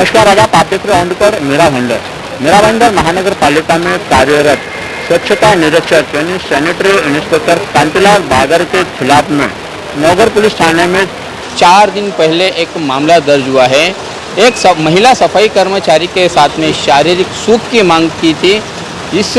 नमस्कार आदाब, आप देख रहे ऑनकर मेरा भांडर महानगर पालिका में कार्यरत स्वच्छता निरीक्षक यानी सैनिटरी इंस्पेक्टर कांतिलाल बागर के खिलाफ में नगर पुलिस थाने में 4 दिन पहले एक मामला दर्ज हुआ है। एक महिला सफाई कर्मचारी के साथ में शारीरिक सुख की मांग की थी। इस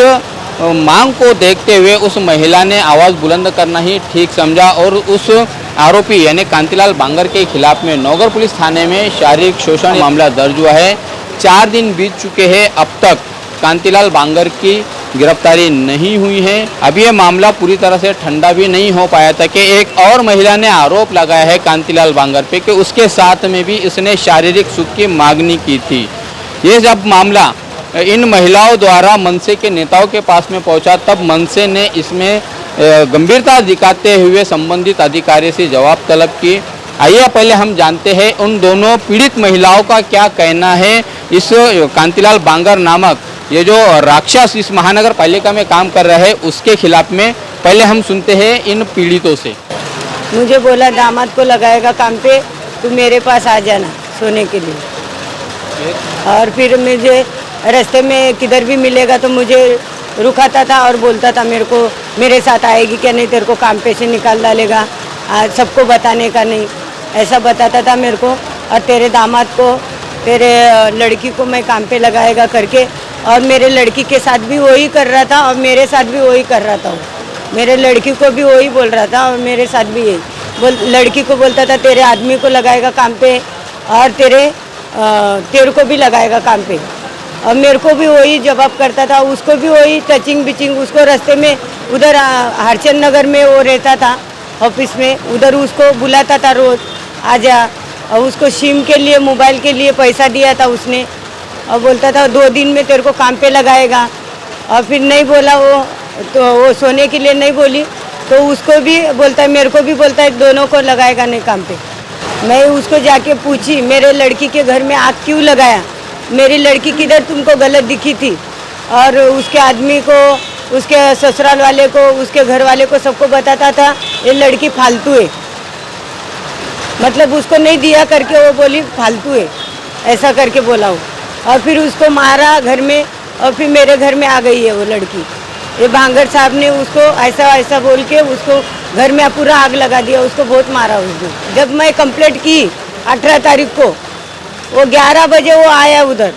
मांग को देखते हुए उस महिला ने आवाज़ बुलंद करना ही ठीक समझा और उस आरोपी यानी कांतिलाल बांगर के खिलाफ में नगर पुलिस थाने में शारीरिक शोषण मामला दर्ज हुआ है। 4 दिन बीत चुके हैं, अब तक कांतिलाल बांगर की गिरफ्तारी नहीं हुई है। अब ये मामला पूरी तरह से ठंडा भी नहीं हो पाया था कि एक और महिला ने आरोप लगाया है कांतिलाल बांगर पे कि उसके साथ में भी इसने शारीरिक सुख की मांगनी की थी। ये जब मामला इन महिलाओं द्वारा मनसे के नेताओं के पास में पहुंचा, तब मनसे ने इसमें गंभीरता दिखाते हुए संबंधित अधिकारी से जवाब तलब की। आइए पहले हम जानते हैं उन दोनों पीड़ित महिलाओं का क्या कहना है। इस कांतिलाल बांगर नामक ये जो राक्षस इस महानगर पालिका में काम कर रहा है उसके खिलाफ में पहले हम सुनते हैं इन पीड़ितों से। मुझे बोला दामाद को लगाएगा काम पे, तू मेरे पास आ जाना सोने के लिए। और फिर मुझे रास्ते में किधर भी मिलेगा तो मुझे रुकाता था और बोलता था मेरे साथ आएगी क्या, नहीं तेरे को काम पे से निकाल डालेगा, सबको बताने का नहीं, ऐसा बताता था मेरे को। और तेरे दामाद को, तेरे लड़की को मैं काम पे लगाएगा करके, और मेरे लड़की के साथ भी वही कर रहा था और मेरे साथ भी वही कर रहा था। वो मेरे लड़की को भी वही बोल रहा था और मेरे साथ भी यही लड़की को बोलता था तेरे आदमी को लगाएगा काम पे और तेरे को भी लगाएगा काम पे, और मेरे को भी वही जवाब करता था। उसको भी वही टचिंग बिचिंग, उसको रास्ते में उधर हरचंद नगर में वो रहता था ऑफिस में, उधर उसको बुलाता था रोज़ आजा, और उसको सिम के लिए मोबाइल के लिए पैसा दिया था उसने, और बोलता था 2 दिन में तेरे को काम पे लगाएगा। और फिर नहीं बोला वो, तो वो सोने के लिए नहीं बोली तो उसको भी बोलता है, मेरे को भी बोलता है दोनों को लगाएगा नहीं काम पे। मैं उसको जाके पूछी मेरे लड़की के घर में आग क्यों लगाया, मेरी लड़की किधर तुमको गलत दिखी थी, और उसके आदमी को, उसके ससुराल वाले को, उसके घर वाले को सबको बताता था ये लड़की फालतू है, मतलब उसको नहीं दिया करके वो बोली फालतू है, ऐसा करके बोला वो। और फिर उसको मारा घर में, और फिर मेरे घर में आ गई है वो लड़की। ये बांगर साहब ने उसको ऐसा ऐसा बोल के उसको घर में पूरा आग लगा दिया, उसको बहुत मारा उसने। जब मैं कंप्लेंट की 18 तारीख को, वो 11 बजे वो आया उधर,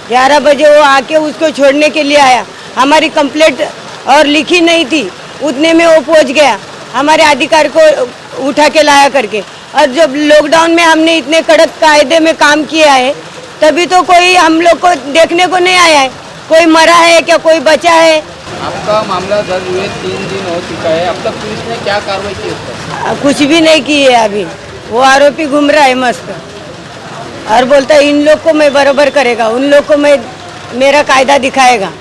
11 बजे वो आके उसको छोड़ने के लिए आया। हमारी कंप्लेंट और लिखी नहीं थी, उतने में वो पहुंच गया हमारे अधिकारी को उठा के लाया करके। और जब लॉकडाउन में हमने इतने कड़क कायदे में काम किया है, तभी तो कोई हम लोग को देखने को नहीं आया है, कोई मरा है क्या, कोई बचा है। आपका मामला दर्ज हुए 3 दिन हो चुका है, अब तक पुलिस ने क्या कार्रवाई की उस पर? कुछ भी नहीं की है अभी। वो आरोपी घूम रहा है मस्त और बोलता है इन लोग को मैं बराबर करेगा, उन लोग को मैं मेरा कायदा दिखाएगा,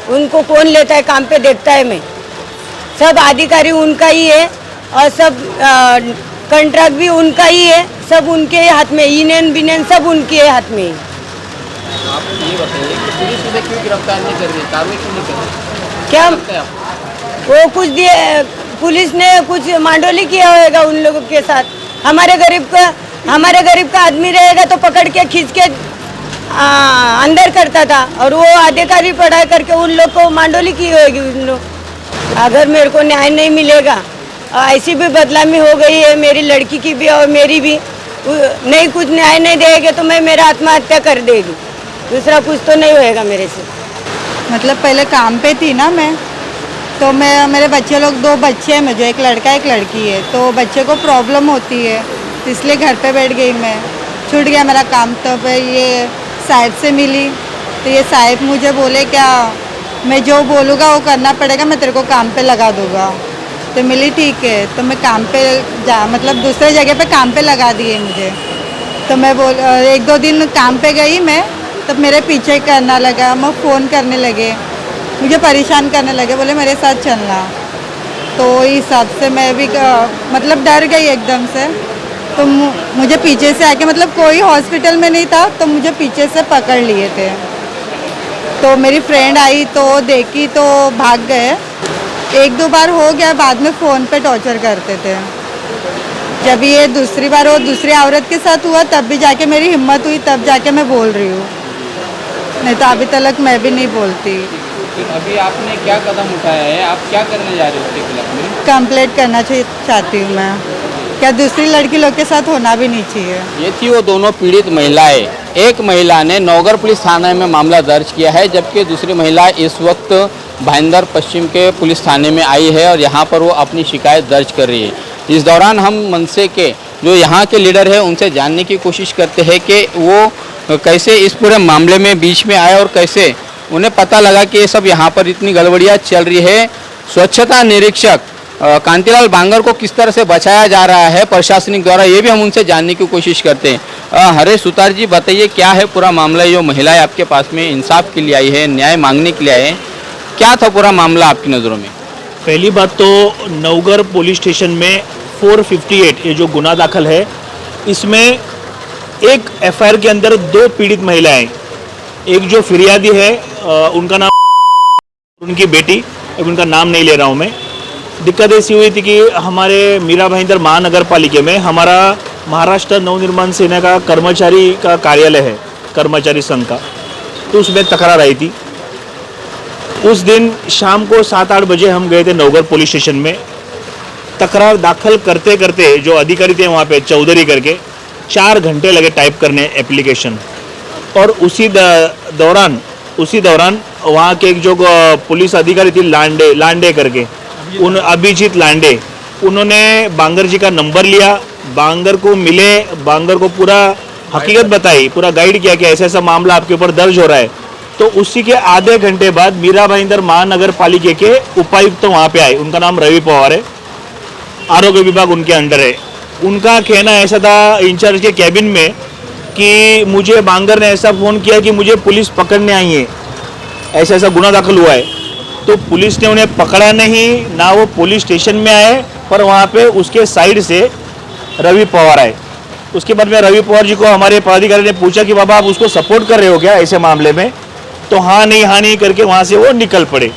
उनको कौन लेता है काम पे देखता है मैं। सब अधिकारी उनका ही है और सब कॉन्ट्रैक्ट भी उनका ही है, सब उनके हाथ में, यूनियन बिनियन सब उनके हाथ में है। आप ये बताइए कि पुलिस उन्हें क्यों गिरफ्तार नहीं कर रही, कार्रवाई क्यों नहीं कर रही? क्या वो कुछ दिए, पुलिस ने कुछ मांडोली किया होगा उन लोगों के साथ। हमारे गरीब का आदमी रहेगा तो पकड़ के खींच के अंदर करता था, और वो अधिकारी पढ़ाई करके उन लोग को मांडोली की होगी उन लोग। अगर मेरे को न्याय नहीं मिलेगा, ऐसी भी बदनामी हो गई है मेरी लड़की की भी और मेरी भी, नहीं कुछ न्याय नहीं देंगे तो मैं मेरा आत्महत्या कर देगी, दूसरा कुछ तो नहीं होएगा मेरे से। मतलब पहले काम पे थी ना मैं, तो मेरे बच्चे लोग 2 बच्चे हैं मुझे, एक लड़का एक लड़की है, तो बच्चे को प्रॉब्लम होती है इसलिए घर पे बैठ गई मैं, छूट गया मेरा काम। तब ये साहिब से मिली तो ये साहिब मुझे बोले क्या मैं जो बोलूँगा वो करना पड़ेगा, मैं तेरे को काम पे लगा दूँगा। तो मिली ठीक है, तो मैं काम पे मतलब दूसरे जगह पे काम पे लगा दिए मुझे। तो मैं 1-2 दिन काम पे गई मैं, तब मेरे पीछे करना लगा, मैं फ़ोन करने लगे, मुझे परेशान करने लगे, बोले मेरे साथ चलना। तो इस हिसाब से मैं भी मतलब डर गई एकदम से। तो मुझे पीछे से आके, मतलब कोई हॉस्पिटल में नहीं था तो मुझे पीछे से पकड़ लिए थे। तो मेरी फ्रेंड आई तो देखी तो भाग गए। 1-2 बार हो गया, बाद में फ़ोन पे टॉर्चर करते थे। जब ये दूसरी बार वो दूसरी औरत के साथ हुआ तब भी जाके मेरी हिम्मत हुई, तब जाके मैं बोल रही हूँ, नहीं तो अभी तक मैं भी नहीं बोलती। फिर अभी आपने क्या कदम उठाया है, आप क्या करने जा रहे हो उसके खिलाफ में? कंप्लेंट करना चाहती हूँ मैं, क्या दूसरी लड़की लोग के साथ होना भी नहीं चाहिए। ये थी वो दोनों पीड़ित महिलाएं। एक महिला ने नौगर पुलिस थाने में मामला दर्ज किया है, जबकि दूसरी महिला इस वक्त भाईंदर पश्चिम के पुलिस थाने में आई है और यहाँ पर वो अपनी शिकायत दर्ज कर रही है। इस दौरान हम मनसे के जो यहाँ के लीडर है उनसे जानने की कोशिश करते हैं कि वो कैसे इस पूरे मामले में बीच में आए और कैसे उन्हें पता लगा कि ये सब यहाँ पर इतनी गड़बड़ियाँ चल रही है। स्वच्छता निरीक्षक कांतिलाल बांगर को किस तरह से बचाया जा रहा है प्रशासनिक द्वारा, ये भी हम उनसे जानने की कोशिश करते हैं। हरेश सुतार जी, बताइए क्या है पूरा मामला? जो महिलाएं आपके पास में इंसाफ के लिए आई है, न्याय मांगने के लिए आई है, क्या था पूरा मामला आपकी नज़रों में? पहली बात तो नवगर पुलिस स्टेशन में 458 ये जो गुना दाखिल है, इसमें एक एफआईआर के अंदर 2 पीड़ित महिलाएं, एक जो फिरियादी है उनका नाम, उनकी बेटी, अब उनका नाम नहीं ले रहा हूँ मैं। दिक्कत ऐसी हुई थी कि हमारे मीरा भाईंदर महानगर पालिका में हमारा महाराष्ट्र नवनिर्माण सेना का कर्मचारी का कार्यालय है, कर्मचारी संघ का, तो उसमें तकरार आई थी। उस दिन शाम को 7-8 बजे हम गए थे नवगर पुलिस स्टेशन में। तकरार दाखिल करते करते जो अधिकारी थे वहाँ पे चौधरी करके 4 घंटे लगे टाइप करने एप्लीकेशन। और उसी दौरान वहाँ के एक जो पुलिस अधिकारी थी लांडे करके, उन अभिजीत लांडे, उन्होंने बांगर जी का नंबर लिया, बांगर को मिले, बांगर को पूरा हकीकत बताई, पूरा गाइड किया कि ऐसा ऐसा मामला आपके ऊपर दर्ज हो रहा है। तो उसी के आधे घंटे बाद मीरा भाईंदर महानगर पालिका के उपायुक्त वहाँ पे आए, उनका नाम रवि पवार है, आरोग्य विभाग उनके अंडर है। उनका कहना ऐसा था इंचार्ज के कैबिन में कि मुझे बांगर ने ऐसा फ़ोन किया कि मुझे पुलिस पकड़ने आई है, ऐसा ऐसा गुना दाखिल हुआ है। तो पुलिस ने उन्हें पकड़ा नहीं, ना वो पुलिस स्टेशन में आए, पर वहाँ पे उसके साइड से रवि पवार आए। उसके बाद में रवि पवार जी को हमारे पदाधिकारी ने पूछा कि बाबा आप उसको सपोर्ट कर रहे हो क्या ऐसे मामले में? तो हाँ नहीं करके वहाँ से वो निकल पड़े।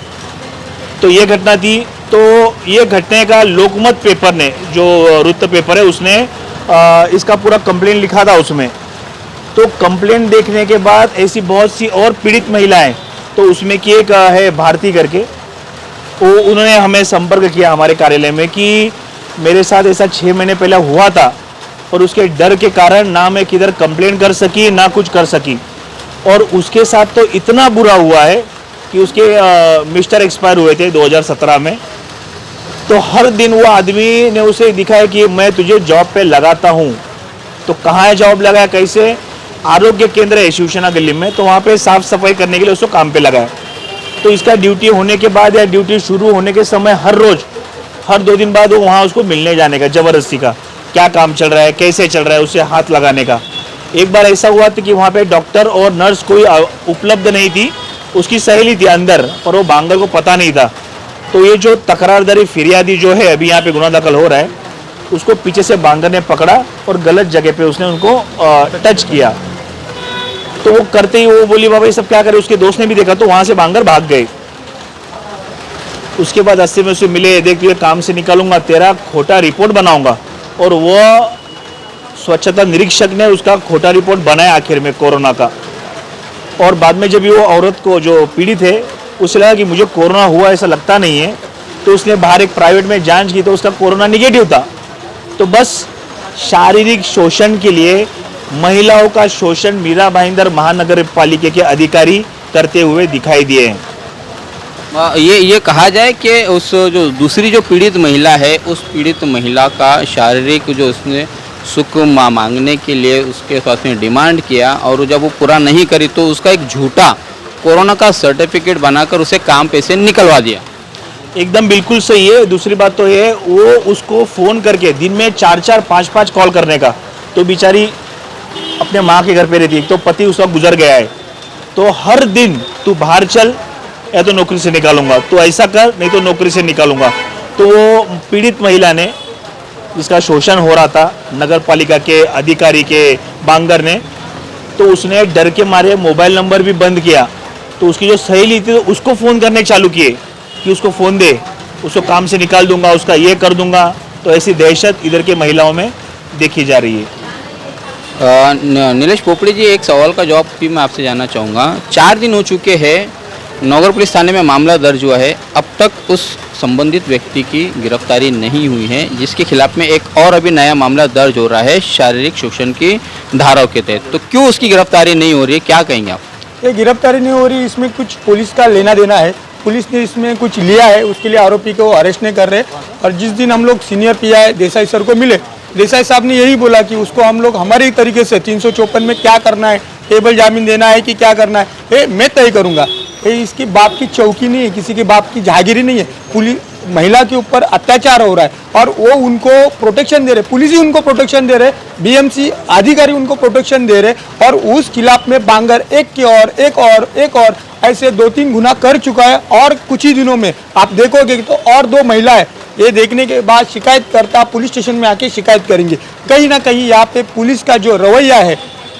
तो ये घटना थी। तो ये घटने का लोकमत पेपर ने, जो वृत्त पेपर है, उसने इसका पूरा कंप्लेंट लिखा था उसमें। तो कंप्लेंट देखने के बाद ऐसी बहुत सी और पीड़ित महिलाएं, तो उसमें की एक है भारती करके, वो उन्होंने हमें संपर्क किया हमारे कार्यालय में कि मेरे साथ ऐसा 6 महीने पहले हुआ था और उसके डर के कारण ना मैं किधर कंप्लेंट कर सकी ना कुछ कर सकी। और उसके साथ तो इतना बुरा हुआ है कि उसके मिस्टर एक्सपायर हुए थे 2017 में। तो हर दिन वो आदमी ने उसे दिखाया कि मैं तुझे जॉब पे लगाता हूँ। तो कहाँ है जॉब लगाया, कैसे? आरोग्य केंद्र है शिवसेना गली में, तो वहाँ पे साफ सफाई करने के लिए उसको काम पे लगाया। तो इसका ड्यूटी होने के बाद या ड्यूटी शुरू होने के समय हर रोज़, हर 2 दिन बाद वो वहाँ उसको मिलने जाने का, ज़बरदस्ती का, क्या काम चल रहा है, कैसे चल रहा है, उसे हाथ लगाने का। एक बार ऐसा हुआ था कि वहाँ पे डॉक्टर और नर्स कोई उपलब्ध नहीं थी, उसकी सहेली थी अंदर, पर वो बांगर को पता नहीं था। तो ये जो तकरारदारी फिरियादी जो है अभी यहाँ पे गुना दाखिल हो रहा है, उसको पीछे से बांगर ने पकड़ा और गलत जगह पे उसने उनको टच किया। तो वो करते ही वो बोली बाबा ये सब क्या करे, उसके दोस्त ने भी देखा, तो वहाँ से बांगर भाग गए। उसके बाद अस्सी में उसे मिले, देख तुझे काम से निकालूंगा, तेरा खोटा रिपोर्ट बनाऊंगा। और वो स्वच्छता निरीक्षक ने उसका खोटा रिपोर्ट बनाया आखिर में कोरोना का। और बाद में जब वो औरत को जो पीड़ित है उसे लगा कि मुझे कोरोना हुआ ऐसा लगता नहीं है, तो उसने बाहर एक प्राइवेट में जांच की तो उसका कोरोना निगेटिव था। तो बस शारीरिक शोषण के लिए महिलाओं का शोषण मीरा भाईंदर महानगर पालिका के अधिकारी करते हुए दिखाई दिए हैं। ये कहा जाए कि उस जो दूसरी जो पीड़ित महिला है, उस पीड़ित महिला का शारीरिक जो उसने सुख मांगने के लिए उसके पास में डिमांड किया और जब वो पूरा नहीं करी तो उसका एक झूठा कोरोना का सर्टिफिकेट बनाकर उसे काम पे से निकलवा दिया। एकदम बिल्कुल सही है। दूसरी बात तो ये वो उसको फ़ोन करके दिन में 4-4, 5-5 कॉल करने का, तो बेचारी अपने माँ के घर पे रहती है, तो पति उस वक्त गुजर गया है, तो हर दिन तू बाहर चल या तो नौकरी से निकालूंगा, तो ऐसा कर नहीं तो नौकरी से निकालूंगा। तो वो पीड़ित महिला ने, जिसका शोषण हो रहा था नगर पालिका के अधिकारी के बांगर ने, तो उसने डर के मारे मोबाइल नंबर भी बंद किया। तो उसकी जो सहेली थी तो उसको फ़ोन करने चालू किए कि उसको फ़ोन दे, उसको काम से निकाल दूंगा, उसका ये कर दूंगा, तो ऐसी दहशत इधर की महिलाओं में देखी जा रही है। नीलेश पोपड़ी जी, एक सवाल का जवाब भी मैं आपसे जानना चाहूँगा। 4 दिन हो चुके हैं, नौगर पुलिस थाने में मामला दर्ज हुआ है, अब तक उस संबंधित व्यक्ति की गिरफ्तारी नहीं हुई है, जिसके खिलाफ में एक और अभी नया मामला दर्ज हो रहा है शारीरिक शोषण की धाराओं के तहत। तो क्यों उसकी गिरफ्तारी नहीं हो रही है, क्या कहेंगे आप? ये गिरफ्तारी नहीं हो रही, इसमें कुछ पुलिस का लेना देना है। पुलिस ने इसमें कुछ लिया है, उसके लिए आरोपी को अरेस्ट नहीं कर रहे। और जिस दिन हम लोग सीनियर पीआई देसाई सर को मिले, देसाई साहब ने यही बोला कि उसको हम लोग हमारे तरीके से 354 में क्या करना है, टेबल जामीन देना है कि क्या करना है, ये मैं तय करूँगा। ये इसकी बाप की चौकी नहीं है, किसी के बाप की जहागिरी नहीं है। पुलिस महिला के ऊपर अत्याचार हो रहा है और वो उनको प्रोटेक्शन दे रहे, पुलिस ही उनको प्रोटेक्शन दे रहे, बीएमसी अधिकारी उनको प्रोटेक्शन दे रहे। और उस खिलाफ में बांगर एक और ऐसे 2-3 गुना कर चुका है। और कुछ ही दिनों में आप देखोगे तो और 2 महिलाएं ये देखने के बाद शिकायतकर्ता पुलिस स्टेशन में आके शिकायत करेंगे। कहीं ना कहीं यहाँ पे पुलिस का जो रवैया है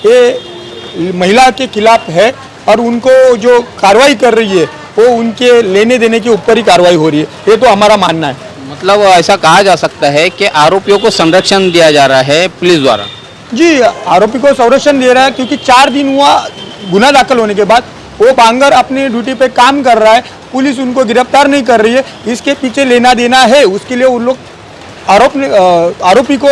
ये महिला के खिलाफ है और उनको जो कार्रवाई कर रही है वो उनके लेने देने के ऊपर ही कार्रवाई हो रही है, ये तो हमारा मानना है। मतलब ऐसा कहा जा सकता है कि आरोपियों को संरक्षण दिया जा रहा है पुलिस द्वारा? जी, आरोपी को संरक्षण दे रहा है क्योंकि 4 दिन हुआ गुना दाखिल होने के बाद वो बांगर अपनी ड्यूटी पे काम कर रहा है, पुलिस उनको गिरफ्तार नहीं कर रही है। इसके पीछे लेना देना है, उसके लिए उन लोग आरोपी को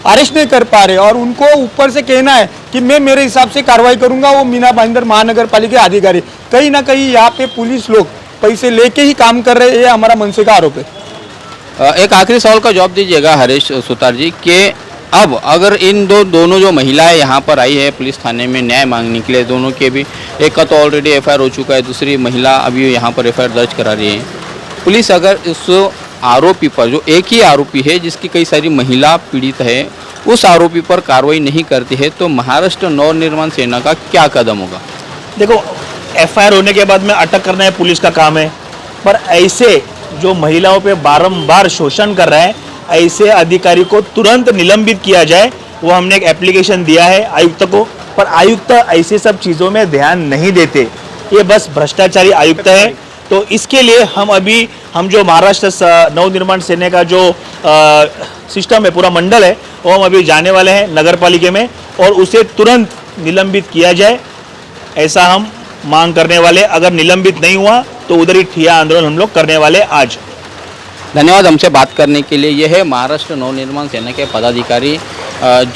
अरेस्ट नहीं कर पा रहे और उनको ऊपर से कहना है कि मैं मेरे हिसाब से कार्रवाई करूंगा। वो मीना भाईंदर महानगर पालिका अधिकारी कहीं ना कहीं यहाँ पे पुलिस लोग पैसे लेके ही काम कर रहे हैं, ये हमारा मनसे का आरोप है। एक आखिरी सवाल का जवाब दीजिएगा हरीश सुतार जी कि अब अगर इन दोनों जो महिलाएं यहाँ पर आई है पुलिस थाने में न्याय मांगने के लिए, दोनों के भी एक का तो ऑलरेडी एफआईआर हो चुका है, दूसरी महिला अभी यहाँ पर एफआईआर दर्ज करा रही है, पुलिस अगर उस आरोपी पर, जो एक ही आरोपी है जिसकी कई सारी महिला पीड़ित है, उस आरोपी पर कार्रवाई नहीं करती है तो महाराष्ट्र नवनिर्माण सेना का क्या कदम होगा? देखो, एफआईआर होने के बाद में अटक करना है पुलिस का काम है, पर ऐसे जो महिलाओं पे बारंबार शोषण कर रहा है ऐसे अधिकारी को तुरंत निलंबित किया जाए। वो हमने एक एप्लीकेशन दिया है आयुक्त को, पर आयुक्त ऐसे सब चीज़ों में ध्यान नहीं देते, ये बस भ्रष्टाचारी आयुक्त है। तो इसके लिए हम जो महाराष्ट्र नवनिर्माण सेना का जो सिस्टम है, पूरा मंडल है, वो हम अभी जाने वाले हैं नगर पालिका में और उसे तुरंत निलंबित किया जाए, ऐसा हम मांग करने वाले। अगर निलंबित नहीं हुआ तो उधर ही ठिया आंदोलन हम लोग करने वाले आज। धन्यवाद हमसे बात करने के लिए। यह है महाराष्ट्र नवनिर्माण सेना के पदाधिकारी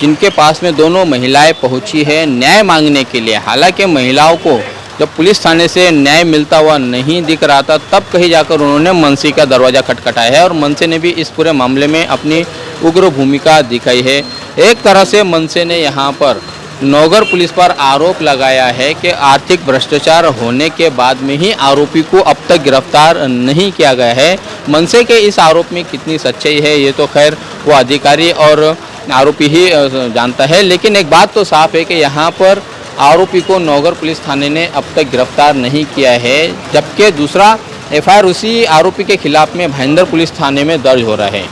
जिनके पास में दोनों महिलाएं पहुंची है न्याय मांगने के लिए। हालांकि महिलाओं को जब पुलिस थाने से न्याय मिलता हुआ नहीं दिख रहा था, तब कहीं जाकर उन्होंने मनसे का दरवाज़ा खटखटाया है और मनसे ने भी इस पूरे मामले में अपनी उग्र भूमिका दिखाई है। एक तरह से मनसे ने यहाँ पर नौगर पुलिस पर आरोप लगाया है कि आर्थिक भ्रष्टाचार होने के बाद में ही आरोपी को अब तक गिरफ्तार नहीं किया गया है। मनसे के इस आरोप में कितनी सच्चाई है ये तो खैर वो अधिकारी और आरोपी ही जानता है, लेकिन एक बात तो साफ है कि यहाँ पर आरोपी को नौगर पुलिस थाने ने अब तक गिरफ्तार नहीं किया है, जबकि दूसरा एफआईआर उसी आरोपी के खिलाफ में भाईंदर पुलिस थाने में दर्ज हो रहा है।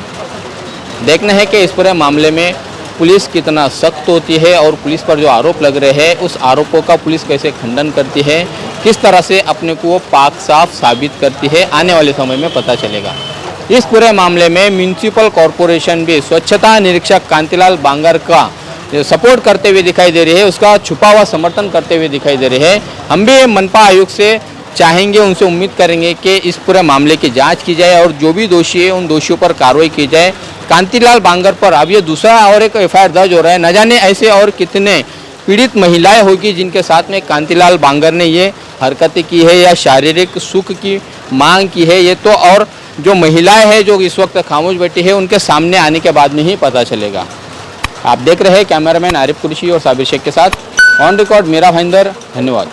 देखना है कि इस पूरे मामले में पुलिस कितना सख्त होती है और पुलिस पर जो आरोप लग रहे हैं उस आरोपों का पुलिस कैसे खंडन करती है, किस तरह से अपने को वो पाक साफ साबित करती है, आने वाले समय में पता चलेगा। इस पूरे मामले में म्यूनिसिपल कॉरपोरेशन भी स्वच्छता निरीक्षक कांतिलाल बांगर का सपोर्ट करते हुए दिखाई दे रही है, उसका छुपा हुआ समर्थन करते हुए दिखाई दे रहे हैं। हम भी मनपा आयुक्त से चाहेंगे, उनसे उम्मीद करेंगे कि इस पूरे मामले की जांच की जाए और जो भी दोषी है उन दोषियों पर कार्रवाई की जाए। कांतिलाल बांगर पर अब ये दूसरा और एक एफआईआर दर्ज हो रहा है, न जाने ऐसे और कितने पीड़ित महिलाएं होगी जिनके साथ में कांतिलाल बांगर ने ये हरकतें की है या शारीरिक सुख की मांग की है, ये तो और जो महिलाएं हैं जो इस वक्त खामोश बैठी है उनके सामने आने के बाद में ही पता चलेगा। आप देख रहे हैं कैमरामैन आरिफ कुरैशी और साबिर शेख के साथ ऑन रिकॉर्ड मेरा भाईंदर। धन्यवाद।